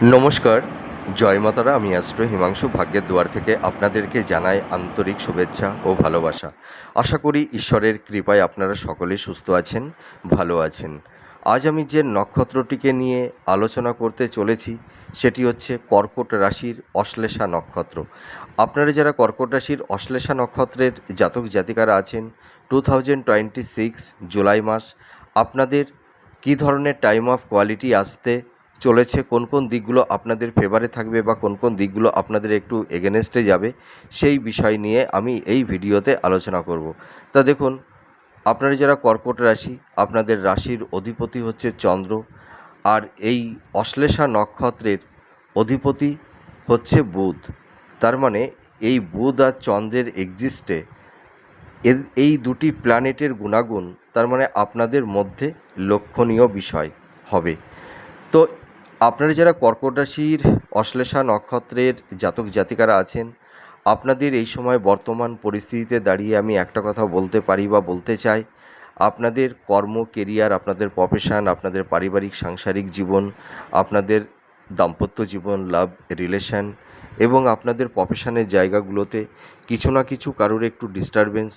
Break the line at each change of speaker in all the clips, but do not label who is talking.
নমস্কার, জয় মাতারা। আমি অ্যাস্ট্রো হিমাংশু ভাগ্যের দুয়ার থেকে আপনাদেরকে জানাই আন্তরিক শুভেচ্ছা ও ভালোবাসা। আশা করি ঈশ্বরের কৃপায় আপনারা সকলে সুস্থ আছেন, ভালো আছেন। আজ আমি যে নক্ষত্রটিকে নিয়ে আলোচনা করতে চলেছি সেটি হচ্ছে কর্কট রাশির অশ্লেষা নক্ষত্র। আপনারা যারা কর্কট রাশির অশ্লেষা নক্ষত্রের জাতক জাতিকারা আছেন, 2026 জুলাই মাস আপনাদের কী ধরনের টাইম অফ কোয়ালিটি আসতে চলেছে, কোন কোন দিকগুলো আপনাদের ফেভারে থাকবে বা কোন কোন দিকগুলো আপনাদের একটু এগেনস্টে যাবে, সেই বিষয় নিয়ে আমি এই ভিডিওতে আলোচনা করব। তা দেখুন, আপনারা যারা কর্কট রাশি, আপনাদের রাশির অধিপতি হচ্ছে চন্দ্র, আর এই অশ্লেষা নক্ষত্রের অধিপতি হচ্ছে বুধ। তার মানে এই বুধ আর চন্দ্রের এক্সিস্টে এই দুটি প্ল্যানেটের গুণাগুণ তার মানে আপনাদের মধ্যে লক্ষণীয় বিষয় হবে। তো আপনারা যারা কর্কট রাশির অশ্লেষা নক্ষত্রের জাতক জাতিকারা আছেন, আপনাদের এই সময় বর্তমান পরিস্থিতিতে দাঁড়িয়ে আমি একটা কথা বলতে পারি বা বলতে চাই, আপনাদের কর্ম কেরিয়ার, আপনাদের প্রফেশন, আপনাদের পারিবারিক সাংসারিক জীবন, আপনাদের দাম্পত্য জীবন, লাভ রিলেশন এবং আপনাদের প্রফেশনের জায়গাগুলোতে কিছু না কিছু কারোর একটু ডিস্টারবেন্স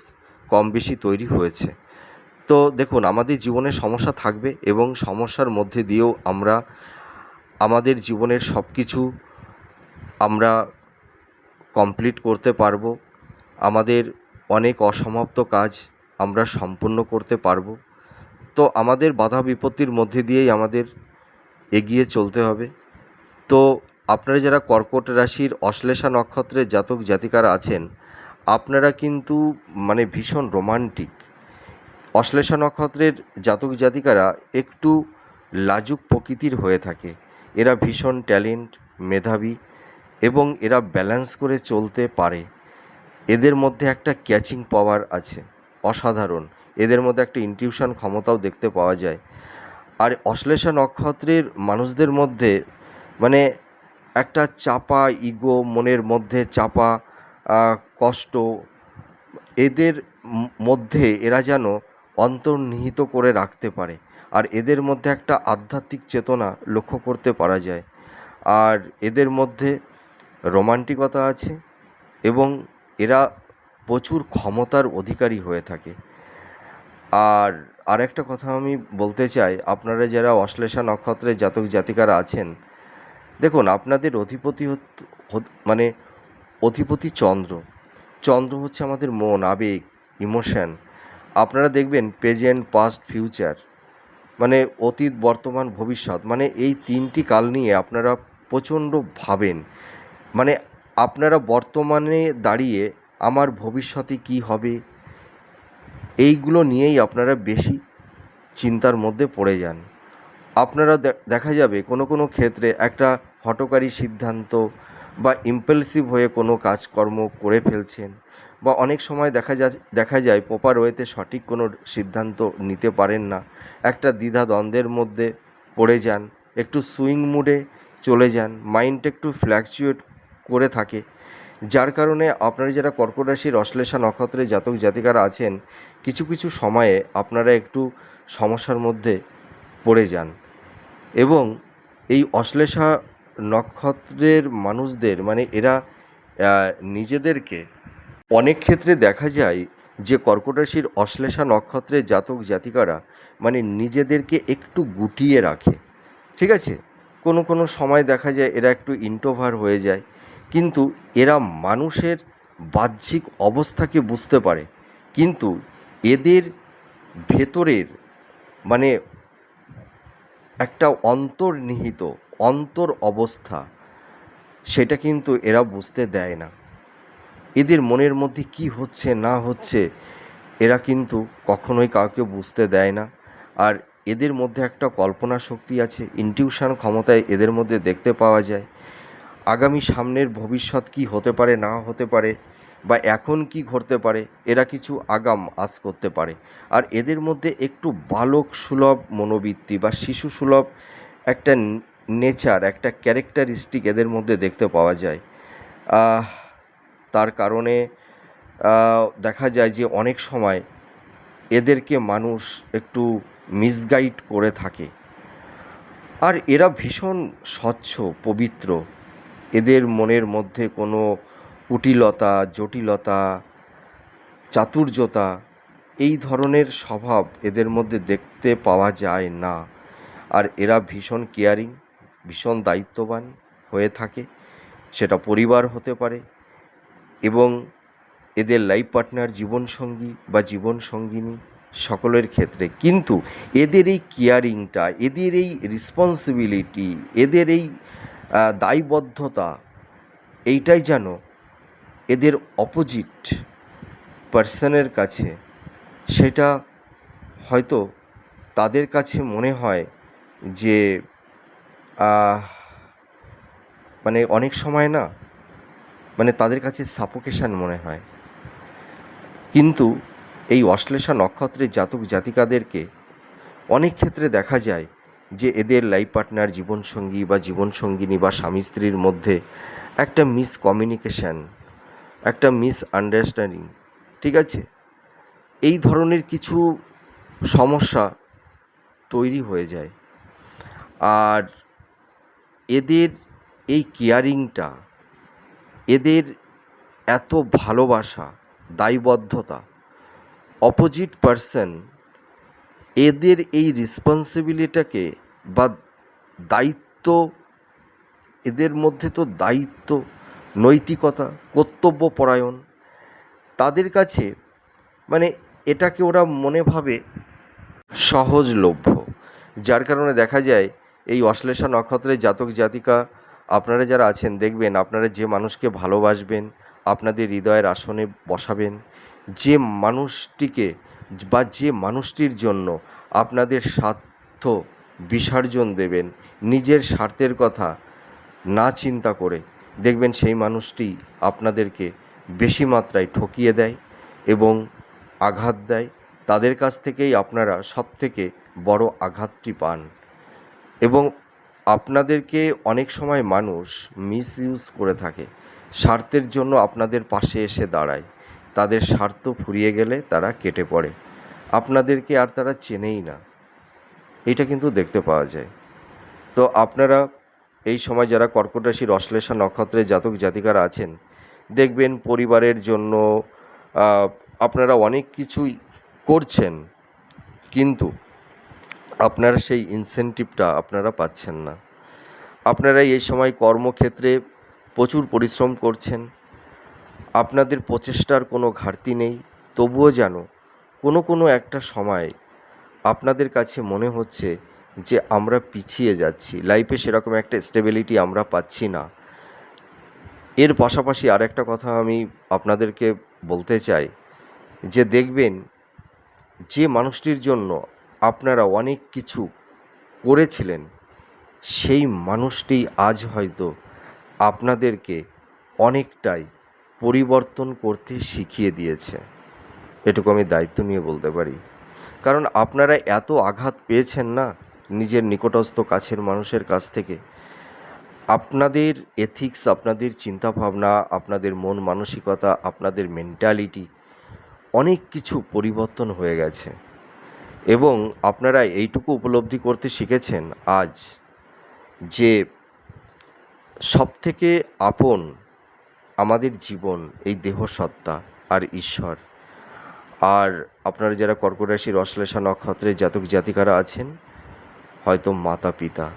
কম বেশি তৈরি হয়েছে। তো দেখুন, আমাদের জীবনে সমস্যা থাকবে এবং সমস্যার মধ্যে দিয়েও আমরা আমাদের জীবনের সব কিছু আমরা কমপ্লিট করতে পারবো। আমাদের অনেক অসমাপ্ত কাজ আমরা সম্পূর্ণ করতে পারবো। তো আমাদের বাধা বিপত্তির মধ্যে দিয়েই আমাদের এগিয়ে চলতে হবে। তো আপনারা যারা কর্কট রাশির অশ্লেষা নক্ষত্রের জাতক জাতিকারা আছেন, আপনারা কিন্তু মানে ভীষণ রোমান্টিক। অশ্লেষা নক্ষত্রের জাতক জাতিকারা একটু লাজুক প্রকৃতির হয়ে থাকে। এরা ভীষণ ট্যালেন্ট, মেধাবী এবং এরা ব্যালেন্স করে চলতে পারে। এদের মধ্যে একটা ক্যাচিং পাওয়ার আছে অসাধারণ। এদের মধ্যে একটা ইনটিউশন ক্ষমতাও দেখতে পাওয়া যায়। আর অশ্লেষা নক্ষত্রের মানুষদের মধ্যে মানে একটা চাপা ইগো, মনের মধ্যে চাপা কষ্ট, এদের মধ্যে এরা যেন অন্তর্নিহিত করে রাখতে পারে। আর এদের মধ্যে একটা আধ্যাত্মিক চেতনা লক্ষ্য করতে পারা যায়। আর এদের মধ্যে রোমান্টিকতা আছে এবং এরা প্রচুর ক্ষমতার অধিকারী হয়ে থাকে। আর আরেকটা কথা আমি বলতে চাই, আপনারা যারা অশ্লেষা নক্ষত্রের জাতক জাতিকারা আছেন, দেখুন আপনাদের মানে অধিপতি চন্দ্র। চন্দ্র হচ্ছে আমাদের মন, আবেগ, ইমোশন। আপনারা দেখবেন প্রেজেন্ট, পাস্ট, ফিউচার, মানে অতীত, বর্তমান, ভবিষ্যৎ, মানে এই তিনটি কাল নিয়ে আপনারা প্রচণ্ড ভাবেন। মানে আপনারা বর্তমানে দাঁড়িয়ে আমার ভবিষ্যতে কী হবে, এইগুলো নিয়েই আপনারা বেশি চিন্তার মধ্যে পড়ে যান। আপনারা দেখা যাবে কোনো কোনো ক্ষেত্রে একটা হঠকারী সিদ্ধান্ত বা ইম্পালসিভ হয়ে কোনো কাজকর্ম করে ফেলছেন, বা অনেক সময় দেখা যায় প্রপার ওয়েতে সঠিক কোনো সিদ্ধান্ত নিতে পারেন না। একটা দ্বিধা দ্বন্দ্বের মধ্যে পড়ে যান, একটু সুইং মুডে চলে যান, মাইন্ড একটু ফ্ল্যাকচুয়েট করে থাকে। যার কারণে আপনারা যারা কর্কট রাশির অশ্লেষা নক্ষত্রের জাতক জাতিকারা আছেন, কিছু কিছু সময়ে আপনারা একটু সমস্যার মধ্যে পড়ে যান। এবং এই অশ্লেষা নক্ষত্রের মানুষদের মানে এরা নিজেদেরকে অনেক ক্ষেত্রে দেখা যায় যে কর্কট রাশির অশ্লেষা নক্ষত্রের জাতক জাতিকারা মানে নিজেদেরকে একটু গুটিয়ে রাখে, ঠিক আছে? কোনো কোনো সময় দেখা যায় এরা একটু ইন্ট্রোভার্ট হয়ে যায়, কিন্তু এরা মানুষের বাহ্যিক অবস্থাকে বুঝতে পারে, কিন্তু এদের ভেতরের মানে একটা অন্তর্নিহিত অন্তর অবস্থা, সেটা কিন্তু এরা বুঝতে দেয় না। এদের মনের মধ্যে কি হচ্ছে না হচ্ছে এরা কিন্তু কখনোই কাউকে বুঝতে দেয় না। আর এদের মধ্যে একটা কল্পনা শক্তি আছে, ইনটিউশন ক্ষমতায় এদের মধ্যে দেখতে পাওয়া যায় আগামী সামনের ভবিষ্যৎ কি হতে পারে না হতে পারে, বা এখন কি ঘটতে পারে, এরা কিছু আগাম আশ করতে পারে। আর এদের মধ্যে একটু বালক সুলভ মনোবৃত্তি বা শিশু সুলভ একটা নেচার, একটা ক্যারেক্টারিস্টিক এদের মধ্যে দেখতে পাওয়া যায়। তার কারণে দেখা যায় যে অনেক সময় এদেরকে মানুষ একটু মিসগাইড করে থাকে। আর এরা ভীষণ স্বচ্ছ, পবিত্র। এদের মনের মধ্যে কোনো কুটিলতা, জটিলতা, চাতুর্যতা এই ধরনের স্বভাব এদের মধ্যে দেখতে পাওয়া যায় না। আর এরা ভীষণ কেয়ারিং, ভীষণ দায়িত্ববান হয়ে থাকে। সেটা পরিবার হতে পারে এবং এদের লাইফ পার্টনার, জীবনসঙ্গী বা জীবনসঙ্গিনী সকলের ক্ষেত্রে। কিন্তু এদের এই কেয়ারিংটা, এদের এই রেসপন্সিবিলিটি, এদের এই দায়বদ্ধতা, এইটাই যেন এদের অপোজিট পার্সনের কাছে, সেটা হয়তো তাদের কাছে মনে হয় যে মানে অনেক সময় না, মানে তাদের কাছে সাফোকেশন মনে হয়। কিন্তু এই অশ্লেষা নক্ষত্রের জাতক জাতিকাদেরকে অনেক ক্ষেত্রে দেখা যায় যে এদের লাইফ পার্টনার, জীবনসঙ্গী বা জীবনসঙ্গিনী বা স্বামী স্ত্রীর মধ্যে একটা মিসকমিউনিকেশান, একটা মিসআন্ডারস্ট্যান্ডিং, ঠিক আছে, এই ধরনের কিছু সমস্যা তৈরি হয়ে যায়। আর এদের এই কেয়ারিংটা, এদের এত ভালোবাসা, দায়বদ্ধতা, অপোজিট পার্সন এদের এই রেসপন্সিবিলিটিটাকে বা দায়িত্ব, এদের মধ্যে তো দায়িত্ব, নৈতিকতা, কর্তব্যপরায়ণ, তাদের কাছে মানে এটাকে ওরা মনে ভাবে সহজলভ্য। যার কারণে দেখা যায় এই অশ্লেষা নক্ষত্রের জাতক জাতিকা আপনারা যারা আছেন, দেখবেন আপনারা যে মানুষকে ভালোবাসবেন, আপনাদের হৃদয়ের আসনে বসাবেন, যে মানুষটিকে বা যে মানুষটির জন্য আপনাদের স্বার্থ বিসর্জন দেবেন, নিজের স্বার্থের কথা না চিন্তা করে, দেখবেন সেই মানুষটি আপনাদেরকে বেশি মাত্রায় ঠকিয়ে দেয় এবং আঘাত দেয়। তাদের কাছ থেকেই আপনারা সবথেকে বড় আঘাতটি পান এবং আপনাদেরকে অনেক সময় মানুষ মিসইউজ করে থাকে। স্বার্থের জন্য আপনাদের পাশে এসে দাঁড়ায়, তাদের স্বার্থ ফুরিয়ে গেলে তারা কেটে পড়ে, আপনাদেরকে আর তারা চেনেই না। এটা কিন্তু দেখতে পাওয়া যায়। তো আপনারা এই সময় যারা কর্কট রাশির অশ্লেষা নক্ষত্রের জাতক জাতিকারা আছেন, দেখবেন পরিবারের জন্য আপনারা অনেক কিছুই করছেন, কিন্তু আপনারা সেই ইনসেনটিভটা আপনারা পাচ্ছেন না। আপনারা এই সময় কর্মক্ষেত্রে প্রচুর পরিশ্রম করছেন, আপনাদের প্রচেষ্টার কোনো ঘাটতি নেই, তবুও যেন কোনো একটা সময় আপনাদের কাছে মনে হচ্ছে যে আমরা পিছিয়ে যাচ্ছি, লাইফে সেরকম একটা স্টেবিলিটি আমরা পাচ্ছি না। এর পাশাপাশি আরেকটা কথা আমি আপনাদেরকে বলতে চাই যে দেখবেন যে মানুষটির জন্য আপনারা অনেক কিছু করেছিলেন, সেই মানুষটি আজ হয়তো আপনাদেরকে অনেকটাই পরিবর্তন করতে শিখিয়ে দিয়েছে। এটুকু আমি দায়িত্ব নিয়ে বলতে পারি। কারণ আপনারা এত আঘাত পেয়েছেন না নিজের নিকটস্থ কাছের মানুষের কাছ থেকে। আপনাদের এথিক্স, আপনাদের চিন্তাভাবনা, আপনাদের মন মানসিকতা, আপনাদের মেন্টালিটি অনেক কিছু পরিবর্তন হয়ে গেছে এবং আপনারা এইটুকু উপলব্ধি করতে শিখেছেন আজ যে সবথেকে আপন আমাদের জীবন এই দেহসত্তা আর ঈশ্বর। আর আপনারা যারা কর্কট রাশির অশ্লেষা নক্ষত্রের জাতক জাতিকারা আছেন, হয়তো মাতা পিতা,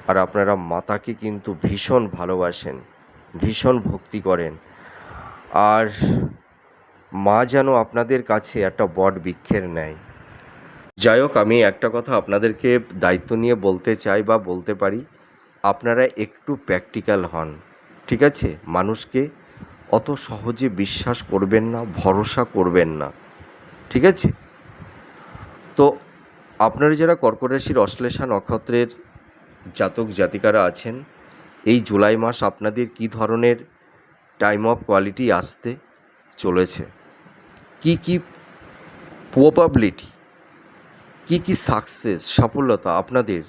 আর আপনারা মাতাকে কিন্তু ভীষণ ভালোবাসেন, ভীষণ ভক্তি করেন। আর মা যেন আপনাদের কাছে একটা বট বৃক্ষের ন্যায়। যাই হোক, আমি একটা কথা আপনাদেরকে দায়িত্ব নিয়ে বলতে চাই বা বলতে পারি, আপনারা একটু প্র্যাকটিক্যাল হন, ঠিক আছে? মানুষকে অত সহজে বিশ্বাস করবেন না, ভরসা করবেন না, ঠিক আছে? তো আপনারা যারা কর্কট রাশির অশ্লেষা নক্ষত্রের জাতক জাতিকারা আছেন, এই জুলাই মাস আপনাদের কী ধরনের টাইম অফ কোয়ালিটি আসতে চলেছে, কি কি প্রবাবিলিটি, কি সাকসেস, সফলতা আপনাদের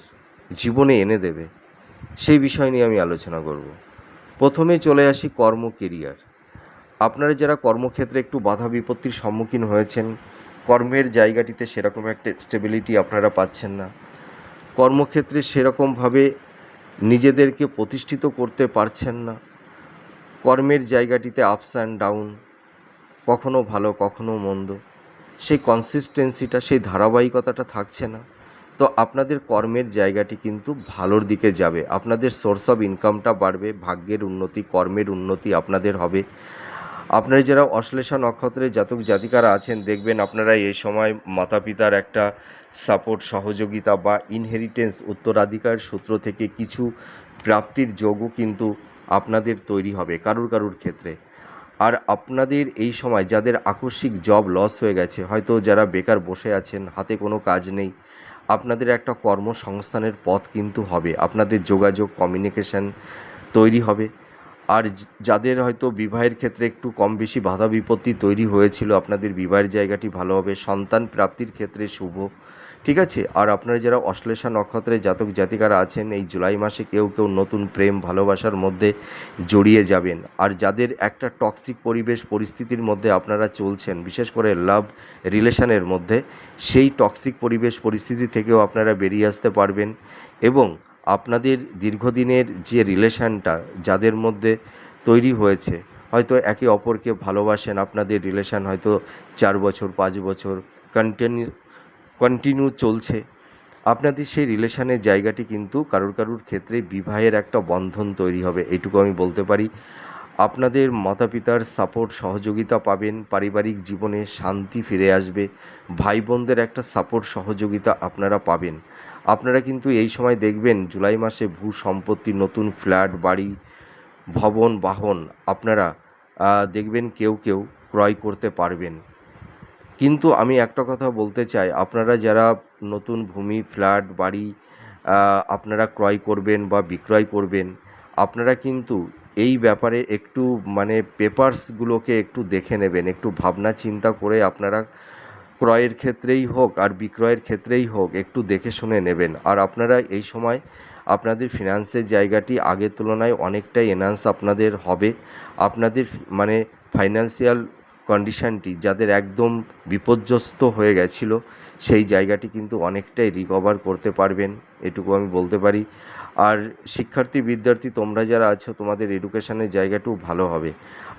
জীবনে এনে দেবে, সেই বিষয় নিয়ে আমি আলোচনা করব। প্রথমে চলে আসি কর্ম কেরিয়ার। আপনারা যারা কর্মক্ষেত্রে একটু বাধা বিপত্তির সম্মুখীন হয়েছেন, কর্মের জায়গাটিতে সেরকম একটা স্টেবিলিটি আপনারা পাচ্ছেন না, কর্মক্ষেত্রে সেরকমভাবে নিজেদেরকে প্রতিষ্ঠিত করতে পারছেন না। কর্মের জায়গাটিতে আপস অ্যান্ড ডাউন, কখনো ভালো কখনো মন্দ, সেই কনসিস্টেন্সিটা, সেই ধারাবাহিকতাটা থাকছে না। তো আপনাদের কর্মের জায়গাটি কিন্তু ভালোর দিকে যাবে, আপনাদের সোর্স অফ ইনকামটা বাড়বে, ভাগ্যের উন্নতি, কর্মের উন্নতি আপনাদের হবে। আপনারা যারা অশ্লেষা নক্ষত্রের জাতক জাতিকারা আছেন, দেখবেন আপনারা এই সময় মাতা পিতার একটা সাপোর্ট, সহযোগিতা বা ইনহেরিটেন্স, উত্তরাধিকার সূত্র থেকে কিছু প্রাপ্তির যোগও কিন্তু আপনাদের তৈরি হবে কারুর কারুর ক্ষেত্রে। আর আপনাদের এই সময় যাদের আকস্মিক জব লস হয়ে গেছে, হয়তো যারা বেকার বসে আছেন, হাতে কোনো কাজ নেই, আপনাদের একটা কর্মসংস্থানের পথ কিন্তু হবে, আপনাদের যোগাযোগ, কমিউনিকেশান তৈরি হবে। আর যাদের হয়তো বিবাহের ক্ষেত্রে একটু কম বেশি বাধা বিপত্তি তৈরি হয়েছিল, আপনাদের বিবাহের জায়গাটি ভালো হবে, সন্তান প্রাপ্তির ক্ষেত্রে শুভ, ঠিক আছে। আর আপনারা যারা অশ্লেষা নক্ষত্রের জাতক জাতিকারা আছেন, এই জুলাই মাসে কেউ কেউ নতুন প্রেম ভালোবাসার মধ্যে জড়িয়ে যাবেন। আর যাদের একটা টক্সিক পরিবেশ পরিস্থিতির মধ্যে আপনারা চলছেন, বিশেষ করে লাভ রিলেশনের মধ্যে, সেই টক্সিক পরিবেশ পরিস্থিতি থেকেও আপনারা বেরিয়ে আসতে পারবেন। এবং আপনাদের দীর্ঘদিনের যে রিলেশানটা যাদের মধ্যে তৈরি হয়েছে, হয়তো একে অপরকে ভালোবাসেন, আপনাদের রিলেশান হয়তো 4 বছর 5 বছর কন্টিনিউ চলছে, আপনাদের সেই রিলেশানের জায়গাটি কিন্তু কারুর কারুর ক্ষেত্রে বিবাহের একটা বন্ধন তৈরি হবে, এটুকু আমি বলতে পারি। আপনাদের মাতা পিতার সাপোর্ট সহযোগিতা পাবেন, পারিবারিক জীবনে শান্তি ফিরে আসবে, ভাই বোনদের একটা সাপোর্ট সহযোগিতা আপনারা পাবেন। আপনারা কিন্তু এই সময় দেখবেন জুলাই মাসে ভূ সম্পত্তি, নতুন ফ্ল্যাট, বাড়ি, ভবন, বাহন আপনারা দেখবেন কেউ কেউ ক্রয় করতে পারবেন। কিন্তু আমি একটা কথা বলতে চাই, আপনারা যারা নতুন ভূমি, ফ্ল্যাট, বাড়ি আপনারা ক্রয় করবেন বা বিক্রয় করবেন, আপনারা কিন্তু এই ব্যাপারে একটু পেপারসগুলোকে একটু দেখে নেবেন, একটু ভাবনা চিন্তা করে আপনারা ক্রয়ের ক্ষেত্রেই হোক আর বিক্রয়ের ক্ষেত্রেই হোক একটু দেখে শুনে নেবেন। আর আপনারা এই সময় আপনাদের ফিনান্সের জায়গাটি আগের তুলনায় অনেকটাই এনহান্স আপনাদের হবে। আপনাদের ফাইন্যান্সিয়াল কন্ডিশানটি যাদের একদম বিপর্যস্ত হয়ে গেছিলো, সেই জায়গাটি কিন্তু অনেকটাই রিকভার করতে পারবেন, এটুকু আমি বলতে পারি। আর শিক্ষার্থী বিদ্যার্থী তোমরা যারা আছো, তোমাদের এডুকেশনের জায়গাটাও ভালো হবে।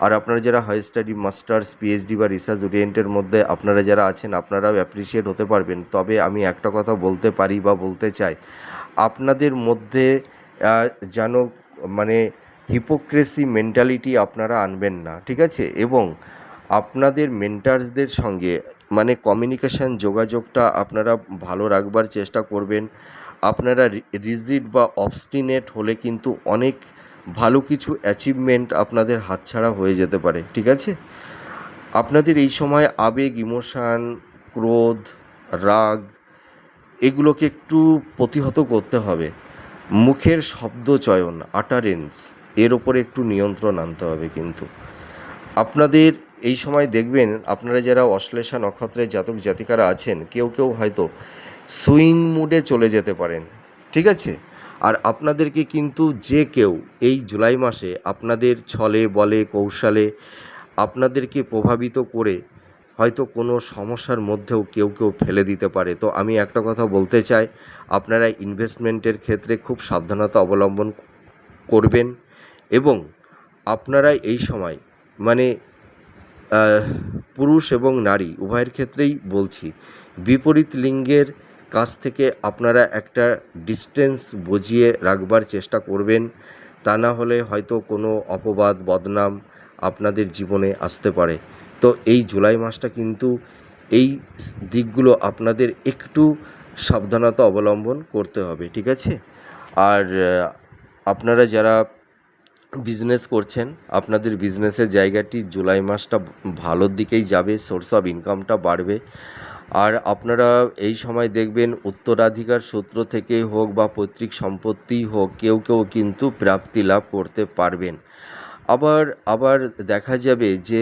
আর আপনারা যারা হাই স্টাডি, মাস্টার্স, পিএইচডি বা রিসার্চ ওরিয়েন্টের মধ্যে আপনারা যারা আছেন, আপনারাও অ্যাপ্রিসিয়েট হতে পারবেন। তবে আমি একটা কথা বলতে পারি বা বলতে চাই, আপনাদের মধ্যে যেন হিপোক্রেসি মেন্টালিটি আপনারা আনবেন না, ঠিক আছে। এবং আপনাদের মেন্টার্সদের সঙ্গে কমিউনিকেশান, যোগাযোগটা আপনারা ভালো রাখবার চেষ্টা করবেন। আপনারা রিজিড বা অবস্টিনেট হলে কিন্তু অনেক ভালো কিছু অ্যাচিভমেন্ট আপনাদের হাতছাড়া হয়ে যেতে পারে, ঠিক আছে। আপনাদের এই সময় আবেগ, ইমোশান, ক্রোধ, রাগ এগুলোকে একটু প্রতিহত করতে হবে। মুখের শব্দচয়ন, আটারেন্স, এর ওপরে একটু নিয়ন্ত্রণ আনতে হবে। কিন্তু আপনাদের এই সময় দেখবেন, আপনারা যারা অশ্লেষা নক্ষত্রের জাতক জাতিকারা আছেন, কেউ কেউ হয়তো সুইং মুডে চলে যেতে পারেন, ঠিক আছে। আর আপনাদেরকে কিন্তু যে কেউ এই জুলাই মাসে আপনাদের ছলে বলে কৌশলে আপনাদেরকে প্রভাবিত করে হয়তো কোনো সমস্যার মধ্যেও কেউ কেউ ফেলে দিতে পারে। তো আমি একটা কথা বলতে চাই, আপনারা ইনভেস্টমেন্টের ক্ষেত্রে খুব সাবধানতা অবলম্বন করবেন। এবং আপনারা এই সময় পুরুষ এবং নারী উভয়ের ক্ষেত্রেই বলছি, বিপরীত লিঙ্গের কাছ থেকে আপনারা একটা ডিস্টেন্স বজিয়ে রাখবার চেষ্টা করবেন। তা না হলে হয়তো কোনো অপবাদ, বদনাম আপনাদের জীবনে আসতে পারে। তো এই জুলাই মাসটা কিন্তু এই দিকগুলো আপনাদের একটু সাবধানতা অবলম্বন করতে হবে, ঠিক আছে। আর আপনারা যারা বিজনেস করছেন, আপনাদের বিজনেসের জায়গাটি জুলাই মাসটা ভালোর দিকেই যাবে, সোর্স অফ ইনকামটা বাড়বে। আর আপনারা এই সময় দেখবেন উত্তরাধিকার সূত্র থেকে হোক বা পৈতৃক সম্পত্তি হোক, কেউ কেউ কিন্তু প্রাপ্তি লাভ করতে পারবেন। আবার দেখা যাবে যে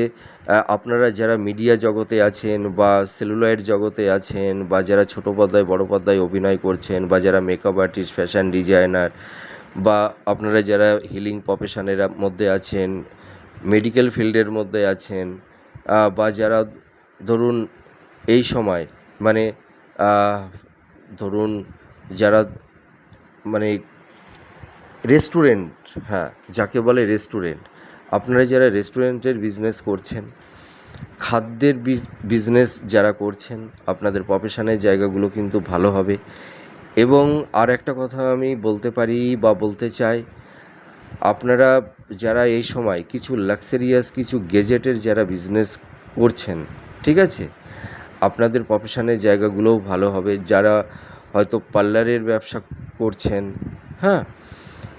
আপনারা যারা মিডিয়া জগতে আছেন বা সেলুলয়েড জগতে আছেন বা যারা ছোটো পর্দায় বড় পর্দায় অভিনয় করছেন বা যারা মেকআপ আর্টিস্ট, ফ্যাশন ডিজাইনার বা আপনারা যারা হিলিং প্রফেশনের মধ্যে আছেন, মেডিকেল ফিল্ডের মধ্যে আছেন, বা যারা ধরুন এই সময় ধরুন যারা মানে রেস্টুরেন্ট, হ্যাঁ যাকে বলে রেস্টুরেন্ট, আপনারা যারা রেস্টুরেন্টের বিজনেস করছেন, খাদ্যের বিজনেস যারা করছেন, আপনাদের প্রফেশনের জায়গাগুলো কিন্তু ভালো হবে। এবং আর একটা কথা আমি বলতে পারি বা বলতে চাই, আপনারা যারা এই সময় কিছু লাক্সারিয়াস কিছু গেজেটের যারা বিজনেস করছেন, ঠিক আছে, আপনাদের প্রফেশনের জায়গাগুলোও ভালো হবে। যারা হয়তো পার্লারের ব্যবসা করছেন, হ্যাঁ,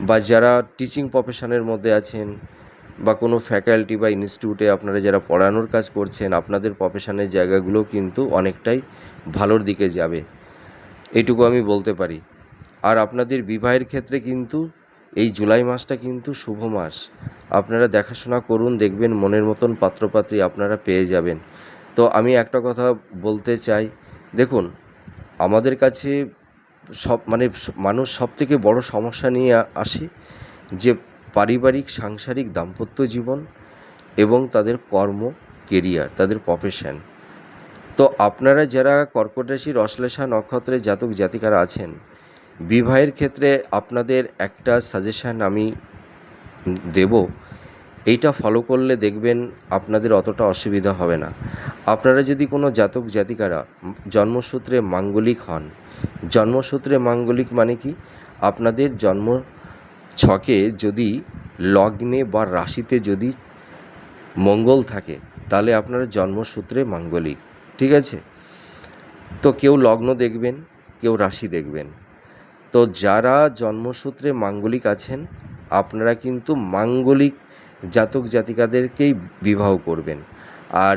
বা যারা টিচিং প্রফেশনের মধ্যে আছেন, বা কোনো ফ্যাকাল্টি বা ইনস্টিটিউটে আপনারা যারা পড়ানোর কাজ করছেন, আপনাদের প্রফেশনের জায়গাগুলো কিন্তু অনেকটাই ভালোর দিকে যাবে, এইটুকু আমি বলতে পারি। আর আপনাদের বিবাহের ক্ষেত্রে কিন্তু এই জুলাই মাসটা কিন্তু শুভ মাস। আপনারা দেখাশোনা করুন, দেখবেন মনের মতন পাত্রপাত্রী আপনারা পেয়ে যাবেন। তো আমি একটা কথা বলতে চাই, দেখুন আমাদের কাছে মানুষ সবথেকে বড় সমস্যা নিয়ে আসে যে পারিবারিক সাংসারিক দাম্পত্য জীবন এবং তাদের কর্ম, কেরিয়ার, তাদের প্রফেশন। তো আপনারা যারা কর্কট রাশির অশ্লেষা নক্ষত্রের জাতক জাতিকারা আছেন, বিবাহের ক্ষেত্রে আপনাদের একটা সাজেশান আমি দেব, এইটা ফলো করলে দেখবেন আপনাদের অতটা অসুবিধা হবে না। আপনারা যদি কোনো জাতক জাতিকারা জন্মসূত্রে মাঙ্গলিক হন, জন্মসূত্রে মাঙ্গলিক মানে কি, আপনাদের জন্ম ছকে যদি লগ্নে বা রাশিতে যদি মঙ্গল থাকে, তাহলে আপনারা জন্মসূত্রে মাঙ্গলিক, ঠিক আছে। তো কেউ লগ্ন দেখবেন, কেউ রাশি দেখবেন। তো যারা জন্মসূত্রে মাঙ্গলিক আছেন, আপনারা কিন্তু মাঙ্গলিক জাতক জাতিকাদেরকেই বিবাহ করবেন। আর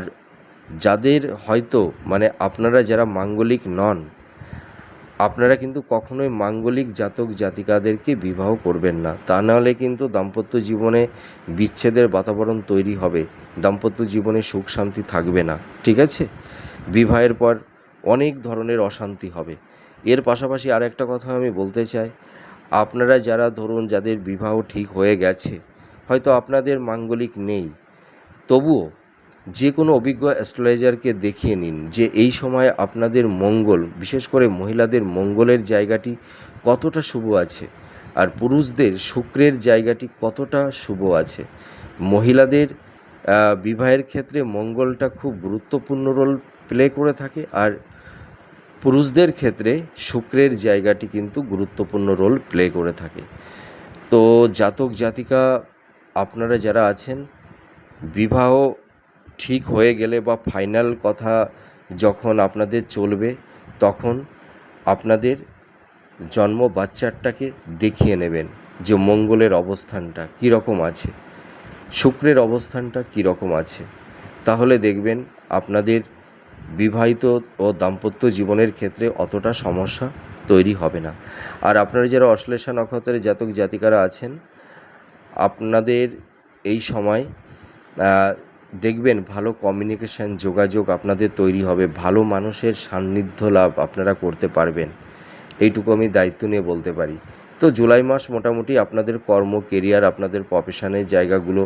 যাদের হয়তো আপনারা যারা মাঙ্গলিক নন, আপনারা কিন্তু কখনোই মাঙ্গলিক জাতক জাতিকাদেরকে বিবাহ করবেন না। তা নাহলে কিন্তু দাম্পত্য জীবনে বিচ্ছেদের বাতাবরণ তৈরি হবে, দাম্পত্য জীবনে সুখ শান্তি থাকবে না, ঠিক আছে। বিবাহের পর অনেক ধরনের অশান্তি হবে। এর পাশাপাশি আর একটা কথা আমি বলতে চাই, আপনারা যারা ধরুন যাদের বিবাহ ঠিক হয়ে গেছে, হয়তো আপনাদের মাঙ্গলিক নেই, তবুও যে কোনো অভিজ্ঞ অ্যাস্ট্রোলজারকে দেখিয়ে নিন যে এই সময় আপনাদের মঙ্গল, বিশেষ করে মহিলাদের মঙ্গলের জায়গাটি কতটা শুভ আছে, আর পুরুষদের শুক্রের জায়গাটি কতটা শুভ আছে। মহিলাদের বিবাহের ক্ষেত্রে মঙ্গলটা খুব গুরুত্বপূর্ণ রোল প্লে করে থাকে, আর পুরুষদের ক্ষেত্রে শুক্রের জায়গাটি কিন্তু গুরুত্বপূর্ণ রোল প্লে করে থাকে। তো জাতক জাতিকা আপনারা যারা আছেন, বিবাহ ঠিক হয়ে গেলে বা ফাইনাল কথা যখন আপনাদের চলবে, তখন আপনাদের জন্ম বাচ্চাটাকে দেখিয়ে নেবেন যে মঙ্গলের অবস্থানটা কীরকম আছে, শুক্রের অবস্থানটা কীরকম আছে। তাহলে দেখবেন আপনাদের বিবাহিত ও দাম্পত্য জীবনের ক্ষেত্রে অতটা সমস্যা তৈরি হবে না। আর আপনারা যারা অশ্লেষা নক্ষত্রের জাতক জাতিকারা আছেন, আপনাদের এই সময় দেখবেন ভালো কমিউনিকেশান, যোগাযোগ আপনাদের তৈরি হবে, ভালো মানুষের সান্নিধ্য লাভ আপনারা করতে পারবেন, এইটুকু আমি দায়িত্ব নিয়ে বলতে পারি। তো জুলাই মাস মোটামুটি আপনাদের কর্ম, কেরিয়ার, আপনাদের প্রফেশনের জায়গাগুলো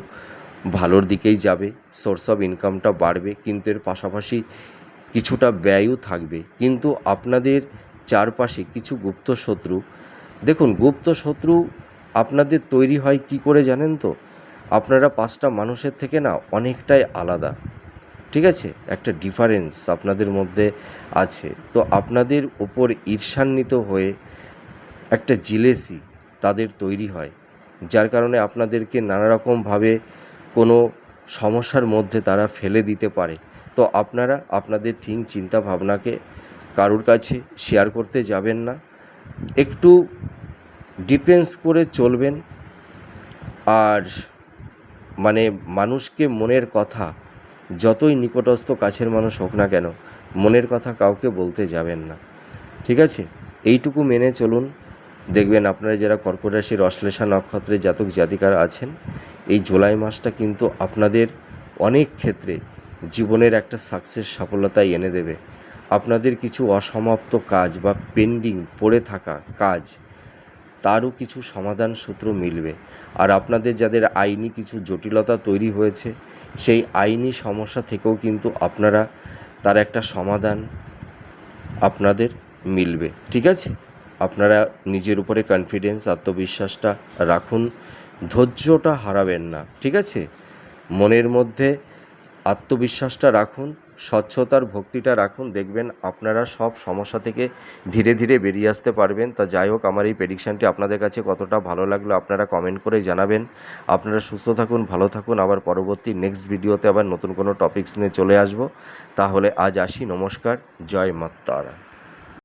ভালোর দিকেই যাবে, সোর্স অফ ইনকামটা বাড়বে, কিন্তু এর পাশাপাশি কিছুটা ব্যয়ও থাকবে। কিন্তু আপনাদের চারপাশে কিছু গুপ্ত শত্রু, দেখুন গুপ্ত শত্রু আপনাদের তৈরি হয় কি করে জানেন তো, আপনারা 5টা মানুষের থেকে না অনেকটাই আলাদা, ঠিক আছে, একটা ডিফারেন্স আপনাদের মধ্যে আছে। তো আপনাদের ওপর ঈর্ষান্বিত হয়ে একটা জিলেসি তাদের তৈরি হয়, যার কারণে আপনাদেরকে নানা রকমভাবে কোনো সমস্যার মধ্যে তারা ফেলে দিতে পারে। তো আপনারা আপনাদের চিন্তা ভাবনাকে কারোর কাছে শেয়ার করতে যাবেন না, একটু ডিফেন্স করে চলবেন। আর মানুষকে মনের কথা, যতই নিকটস্থ কাছের মানুষ হোক না কেন, মনের কথা কাউকে বলতে যাবেন না, ঠিক আছে। এইটুকু মেনে চলুন, দেখবেন আপনারা যারা কর্কট রাশির অশ্লেষা নক্ষত্রের জাতক জাতিকারা আছেন, এই জুলাই মাসটা কিন্তু আপনাদের অনেক ক্ষেত্রে জীবনের একটা সাকসেস, সফলতা এনে দেবে। আপনাদের কিছু অসমাপ্ত কাজ বা পেন্ডিং পড়ে থাকা কাজ, তারও কিছু সমাধান সূত্র মিলবে। আর আপনাদের যাদের আইনি কিছু জটিলতা তৈরি হয়েছে, সেই আইনি সমস্যা থেকেও কিন্তু তার একটা সমাধান আপনাদের মিলবে, ঠিক আছে। আপনারা নিজের উপরে কনফিডেন্স আত্মবিশ্বাসটা রাখুন, ধৈর্যটা হারাবেন না, ঠিক আছে? মনের মধ্যে আত্মবিশ্বাসটা রাখুন, স্বচ্ছতার ভক্তিটা রাখুন, দেখবেন আপনারা সব সমস্যা থেকে ধীরে ধীরে বেরিয়ে আসতে পারবেন। তা যাই হোক, আমার এই প্রেডিকশানটি আপনাদের কাছে কতটা ভালো লাগলো আপনারা কমেন্ট করে জানাবেন। আপনারা সুস্থ থাকুন, ভালো থাকুন। আবার পরবর্তী নেক্সট ভিডিওতে আবার নতুন কোনো টপিকস নিয়ে চলে আসব। তাহলে আজ আসি, নমস্কার, জয় মা তারা।